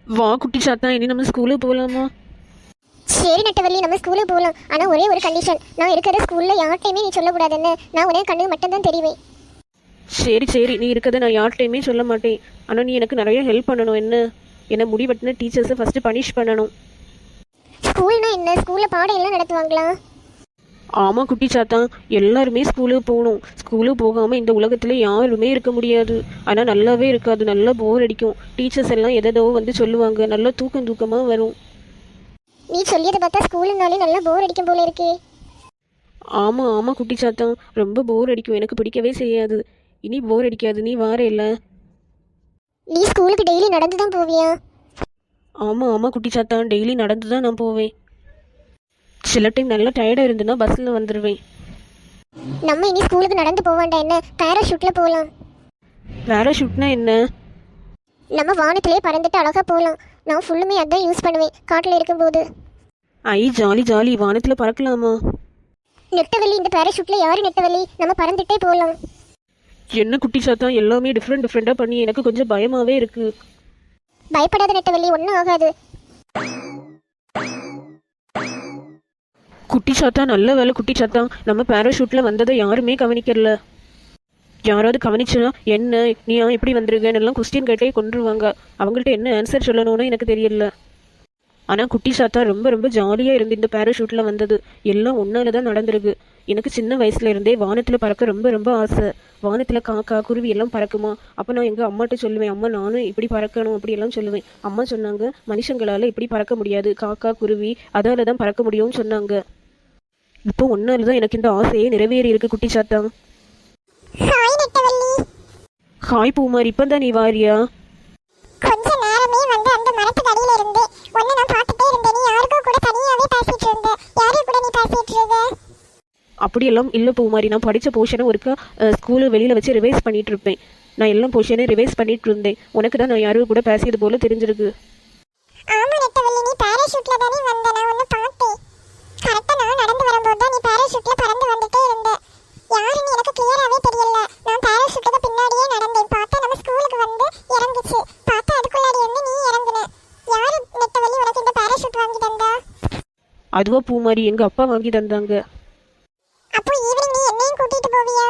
வா குட்டி சாத்தா, இனி நம்ம ஸ்கூலுக்கு போகலாமா? சரி நட்டவள்ளி, நம்ம ஸ்கூலுக்கு போகலாம். ஆனால் ஒரே ஒரு கண்டிஷன், நான் இருக்கிற ஸ்கூலில் யார்கிட்டையுமே நீ சொல்லக்கூடாதுன்னு. நான் உனக்கு கண்ணு மட்டும்தான் தெரிவேன். சரி சரி, நீ இருக்கிறத நான் யார்கிட்டையுமே சொல்ல மாட்டேன். ஆனால் நீ எனக்கு நிறைய ஹெல்ப் பண்ணணும். என்ன முடிவெட்டின டீச்சர்ஸை ஃபஸ்ட்டு பனிஷ் பண்ணணும். ஸ்கூல்னா என்ன? ஸ்கூலில் பாடம் எல்லாம் நடத்துவாங்களா? ஆமாம் குட்டி சாத்தா, எல்லாருமே ஸ்கூலுக்கு போகணும். ஸ்கூலுக்கு போகாமல் இந்த உலகத்தில் யாருமே இருக்க முடியாது. ஆனால் நல்லாவே இருக்காது, நல்லா போர் அடிக்கும். டீச்சர்ஸ் எல்லாம் எதோ வந்து சொல்லுவாங்க, நல்லா தூக்கம் தூக்கமாக வரும். நீ சொல்லியதை பார்த்தா ஸ்கூலுனாலே நல்லா போர் அடிக்கும் போல இருக்கே. ஆமாம் ஆமாம் குட்டி சாத்தா, ரொம்ப போர் அடிக்கும். எனக்கு பிடிக்கவே செய்யாது. இனி போர் அடிக்காது, நீ வார இல்லை? நீ ஸ்கூலுக்கு டெய்லி நடந்து தான் போவியா? ஆமாம் ஆமாம் குட்டி சாத்தா, டெய்லி நடந்து தான் நான் போவேன். சில டைம் நல்லா டயர்டாக இருந்துன்னா பஸ்ஸில் வந்துடுவேன். நம்ம இனி ஸ்கூலுக்கு நடந்து போவாண்டா, என்ன பேராஷூட்டில் போகலாம். பேராஷூட்னா என்ன? நம்ம வானத்திலே பறந்துட்டு அழகாக போகலாம். நான் ஃபுல்லுமே அதான் யூஸ் பண்ணுவேன் காட்டில் இருக்கும்போது. ஐ ஜாலி ஜாலி, வானத்தில் பறக்கலாமா? நெட்டவள்ளி, இந்த பேராஷூட்டில் யார் நெட்டவள்ளி? நம்ம பறந்துட்டே போகலாம். என்ன குட்டி சாத்தா, எல்லாமே டிஃப்ரெண்ட்டாக பண்ணி எனக்கு கொஞ்சம் பயமாகவே இருக்குது. பயப்படாத நெட்டவள்ளி, ஒன்றும் ஆகாது. குட்டி சாத்தா, நல்ல வேலை குட்டி சாத்தா, நம்ம பேராஷூட்டில் வந்ததை யாருமே கவனிக்கல. யாராவது கவனிச்சுன்னா என்ன நீ எப்படி வந்திருக்கேன்னு எல்லாம் கொஸ்டின் கேட்டே கொண்டுருவாங்க. அவங்கள்ட்ட என்ன ஆன்சர் சொல்லணும்னு எனக்கு தெரியல. ஆனால் குட்டி சாத்தா ரொம்ப ரொம்ப ஜாலியாக இருந்து இந்த பேராஷூட்டில் வந்தது எல்லாம் ஒன்றால தான் நடந்திருக்கு. எனக்கு சின்ன வயசுல இருந்தே வானத்தில் பறக்க ரொம்ப ரொம்ப ஆசை. வானத்தில் காக்கா குருவி எல்லாம் பறக்குமா? அப்போ நான் எங்கள் அம்மாட்ட சொல்லுவேன், அம்மா நானும் இப்படி பறக்கணும் அப்படியெல்லாம் சொல்லுவேன். அம்மா சொன்னாங்க, மனுஷங்களால் இப்படி பறக்க முடியாது, காக்கா குருவி அதால தான் பறக்க முடியும்னு சொன்னாங்க. இப்போ ஒன்னால தான் எனக்கு இந்த ஆசையே நிறைவேறி இருக்கு குட்டி சாத்தா. ஹாய் நெட்டவள்ளி. ஹாய் பூமாரி, இப்போ தான் நீ வாரியா? கொஞ்ச நேரமே வந்து அந்த மரத்துக்கு அடியில இருந்து ஒன்னு நான் பார்த்துட்டே இருந்தேன். நீ யாருக்கோ கூட தனியாவே பேசிட்டு இருந்த. யாரு கூட நீ பேசிட்டு இருந்த? அப்படியெல்லாம் இல்லை பூமாரி, நான் படித்த போர்ஷனை ஒருக்கா ஸ்கூலு வெளியில் வச்சு ரிவைஸ் பண்ணிட்டு இருப்பேன். நான் எல்லாம் போர்ஷனே ரிவைஸ் பண்ணிட்டு இருந்தேன். உனக்கு தான் நான் யாரும் கூட பேசியது போல தெரிஞ்சிருக்கு. ஆமா நெட்டவள்ளி, நீ பாராஷூட்ல தானே வந்த? நான் ஒன்னு பார்த்தேன். கரெக்டா நான் நடந்து வரும்போது தான் நீ பாராஷூட்ல பறந்து வந்துட்டே இருந்த. யாருன்னு எனக்கு கிளியராவே தெரியல. நான் பாராஷூட்டுக்கு பின்னாடியே நடந்தேன். பார்த்தா நம்ம ஸ்கூலுக்கு வந்து இறங்குச்சு. பார்த்தா அதுக்குள்ளாடி வந்து நீ இறங்குன. யாரு நெட்டவள்ளி உனக்கு இந்த பாராஷூட் வாங்கி தந்தா? அதுவா பூமாரி, எங்கள் அப்பா வாங்கி தந்தாங்க. அப்போ ஈவினிங் நீ என்னையும் கூட்டிட்டு போவியா?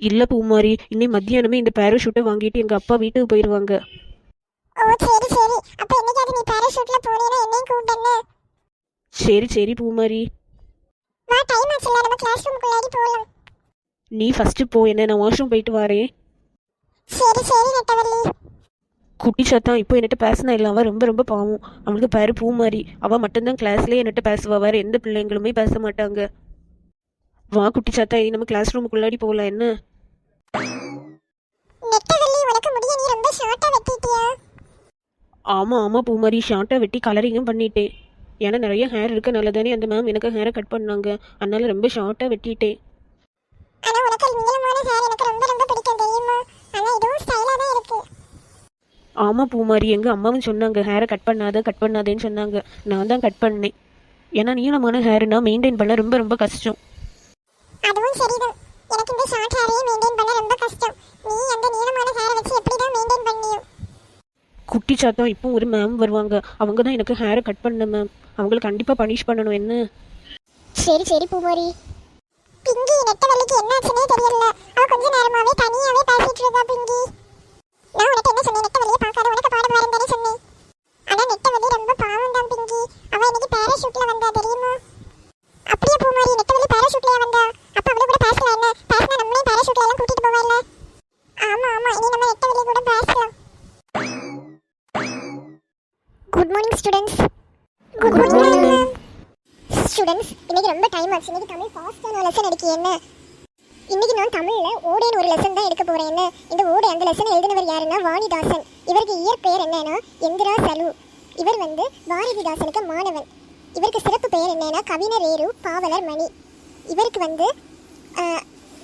இல்லை பூமாரி, இன்னைக்கு மத்தியானமே இந்த பேராஷூட்டை வாங்கிட்டு எங்கள் அப்பா வீட்டுக்கு போயிடுவாங்க. ஓ சரி சரி. அப்ப என்னைக்காவது நீ பாராஷூட்ல போனீனா என்னையும் கூப்பிடுங்க. சரி சரி பூமாரி. வா, டைம் ஆச்சுல, நம்ம கிளாஸ் ரூமுக்குள்ளாடி போலாம். நீ ஃபஸ்ட்டு போ, என்ன நான் வாஷ்ரூம் போயிட்டு வரேன். சரி சரி நெட்டவள்ளி. குட்டி சாத்தா, இப்போ என்கிட்ட பேசினா இல்லை, அவள் ரொம்ப ரொம்ப பாவம். அவளுக்கு பேரு பூமாரி. அவள் மட்டும்தான் கிளாஸ்லேயே என்கிட்ட பேசுவா, வேறு எந்த பிள்ளைங்களுமே பேச மாட்டாங்க. வா குட்டி சாத்தா, இனி நம்ம கிளாஸ் ரூமுக்குள்ளாடி போகலாம். என்ன? நெட்டவள்ளி, உனக்கு முடிய நீ ரொம்ப ஷார்ட்டா வெட்டிட்டியா? ஆமாம் ஆமாம் பூமாரி, ஷார்ட்டாக வெட்டி கலரிங்கும் பண்ணிட்டேன். ஏன்னா நிறைய ஹேர் இருக்கனால தானே அந்த மேம் எனக்கு ஹேரை கட் பண்ணாங்க. அதனால ரொம்ப ஷார்ட்டாக வெட்டிட்டேன். ஆனா உனக்கு நீளமான ஹேர் எனக்கு ரொம்ப ரொம்ப பிடிக்கும் தெரியுமா? ஆனா இதுவும் ஸ்டைலா தான் இருக்கு. ஆமாம் பூமாரி, எங்கள் அம்மாவும் சொன்னாங்க ஹேரை கட் பண்ணாதேன்னு சொன்னாங்க. நான் தான் கட் பண்ணேன். ஏன்னா நீளமான ஹேருனா மெயின்டைன் பண்ண ரொம்ப ரொம்ப கஷ்டம். அதுவும் சரிதான். எனக்கு இந்த ஷார்ட் ஹேரையே மெயின்டைன் பண்ண ரொம்ப கஷ்டம். நீ அந்த நீளமான ஹேரை வச்சு எப்படி தான் மெயின்டைன் பண்ணியோ? குட்டி சாத்தா, இப்போ ஒரு மேம் வருவாங்க. அவங்க தான் எனக்கு ஹேரை கட் பண்ண மேம். அவங்களுக்கு கண்டிப்பாக பனிஷ் பண்ணணும். என்ன? சரி சரி பூமாரி. பிங்கி, நெட்டவள்ளிக்கு என்னாச்சுன்னே தெரியல. அவ கொஞ்ச நேரமாவே தனியாவே பேசிட்டு இருக்கா. பிங்கி, நான் உனக்கு என்ன சொன்னேன்? நெட்டவள்ளியை பார்க்காத, உனக்கு பாடம் வரேன் தானே சொன்னேன். ஆனா நெட்டவள்ளி ரொம்ப பாவம் தான் பிங்கி. அவ இன்னைக்கு பேராஷூட்ல வந்தா தெரியுமா? அப்படியே பூமாரி, நெட்டவள்ளி பேராஷூட்லயே வந்தா? அப்ப அவளை கூட பேசலாம். என்ன பேசினா நம்மளையும் பேராஷூட்ல எல்லாம் கூட்டிட்டு போவாயில்ல? ஆமா ஆமா, இனி நம்ம நெட்டவள்ளி கூட பேசலாம். Good morning students. Good morning students. இன்னைக்கு ரொம்ப டைம் ஆச்சு. இன்னைக்கு தமிழ் ஃபாஸ்டான லெசன் எடுக்க. என்ன? இன்னைக்கு நான் தமிழ்ல ஓடேன்னு ஒரு லெசன் தான் எடுக்க போறேன். என்ன? இந்த ஓடே அந்த லெசன் எழுதினவர் யாருன்னா வாணிதாசன். இவருக்கு இயற்பெயர் என்னன்னா எந்திரா சலு. இவர் வந்து பாரதிதாசனுக்கு மாணவன். இவருக்கு சிறப்பு பெயர் என்னன்னா கவிஞர் ஏரு பாவலர் மணி. இவருக்கு வந்து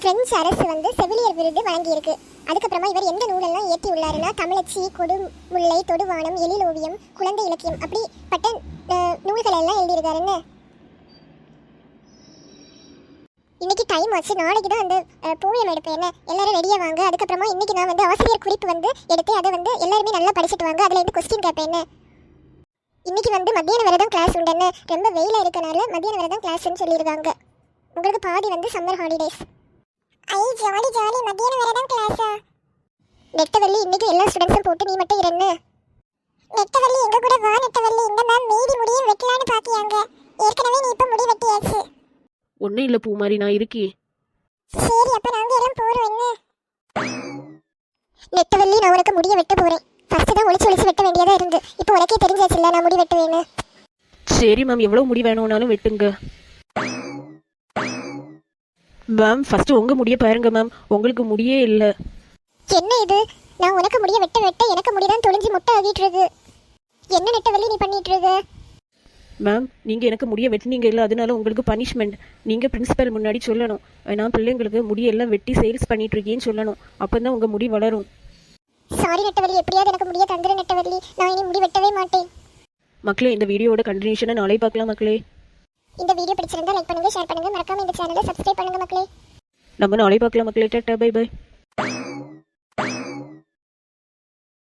பிரெஞ்சு அரசு வந்து செவிலியர் விருது வழங்கியிருக்கு. அதுக்கப்புறமா இவர் எந்த நூலெல்லாம் இயற்றி உள்ளாருன்னா தமிழச்சி, கொடுமுல்லை, தொடுவானம், எழிலோவியம், குழந்தை இலக்கியம் அப்படிப்பட்ட நூல்கள் எல்லாம் எழுதியிருக்காருன்னு. இன்னைக்கு டைம் ஆச்சு, நாளைக்கு தான் அந்த போயம் எடுப்பேன். என்ன எல்லாரும் ரெடியாக வாங்க. அதுக்கப்புறமா இன்னைக்கு நான் வந்து ஆசிரியர் குறிப்பு வந்து எடுத்து அதை வந்து எல்லாருமே நல்லா படிச்சுட்டு வாங்க. அதில் இருந்து கொஸ்டின் கேட்பேன். என்ன இன்னைக்கு வந்து மத்தியானம் வரை தான் கிளாஸ் உண்டு. என்ன ரொம்ப வெயிலாக இருக்கனால மத்தியானம் வரை தான் கிளாஸ்ன்னு சொல்லியிருக்காங்க. உங்களுக்கு பாதி வந்து சம்மர் ஹாலிடேஸ். ஐ ஜாலி ஜாலி, மத்தியானம் வரை தான் கிளாஸா? நெட்டவள்ளி, இன்னைக்கு எல்லா ஸ்டூடெண்ட்ஸும் போட்டு நீ மட்டும் இருன்னு. நெட்டவள்ளி எங்க கூட வா. நெட்டவள்ளி, இந்த மேம் மீதி முடியும் வெட்டலான்னு பாக்கியாங்க. ஏற்கனவே நீ இப்ப முடி வெட்டியாச்சு. ஒன்றும் இல்லை பூமாரி, நான் இருக்கே. சரி, அப்ப நாங்க எல்லாம் போறோம். என்ன நெட்டவள்ளி, நான் உனக்கு முடிய வெட்ட போறேன். ஃபர்ஸ்ட் தான் ஒளிச்சு ஒளிச்சு வெட்ட வேண்டியதா இருந்து, இப்போ உனக்கே தெரிஞ்சாச்சுல்ல நான் முடி வெட்டுவேன்னு. சரி மேம், எவ்வளோ முடி வேணும்னாலும் வெட்டுங்க. மேம் ஃபஸ்ட்டு உங்கள் முடிய பாருங்க மேம், உங்களுக்கு முடியே இல்லை. என்ன இது, நான் உனக்கு முடிய வெட்ட வெட்ட எனக்கு முடிதான் தொலைஞ்சு முட்டை ஆகிட்டு இருக்கு. என்ன நெட்டவள்ளி நீ பண்ணிட்டு இருக்க? மேம் நீங்கள் எனக்கு முடிய வெட்டினீங்க இல்லை, அதனால உங்களுக்கு பனிஷ்மெண்ட். நீங்கள் பிரின்சிபல் முன்னாடி சொல்லணும், நான் பிள்ளைங்களுக்கு முடியெல்லாம் வெட்டி சேல்ஸ் பண்ணிட்டு இருக்கேன்னு சொல்லணும். அப்போ தான் உங்கள் முடி வளரும். சாரி நெட்டவள்ளி, எப்படியாவது எனக்கு முடிய தந்துரு நெட்டவள்ளி. நான் இனி முடி வெட்டவே மாட்டேன். மக்களே, இந்த வீடியோட கண்டினியூஷனை நாளை பார்க்கலாம் மக்களே. இந்த வீடியோ பிடிச்சிருந்தா லைக் பண்ணுங்க, ஷேர் பண்ணுங்க, மறக்காம இந்த சேனலை சப்ஸ்கிரைப் பண்ணுங்க மக்களே. நம்ம நாளை பார்க்கலாம் மக்களே. Tata, bye by.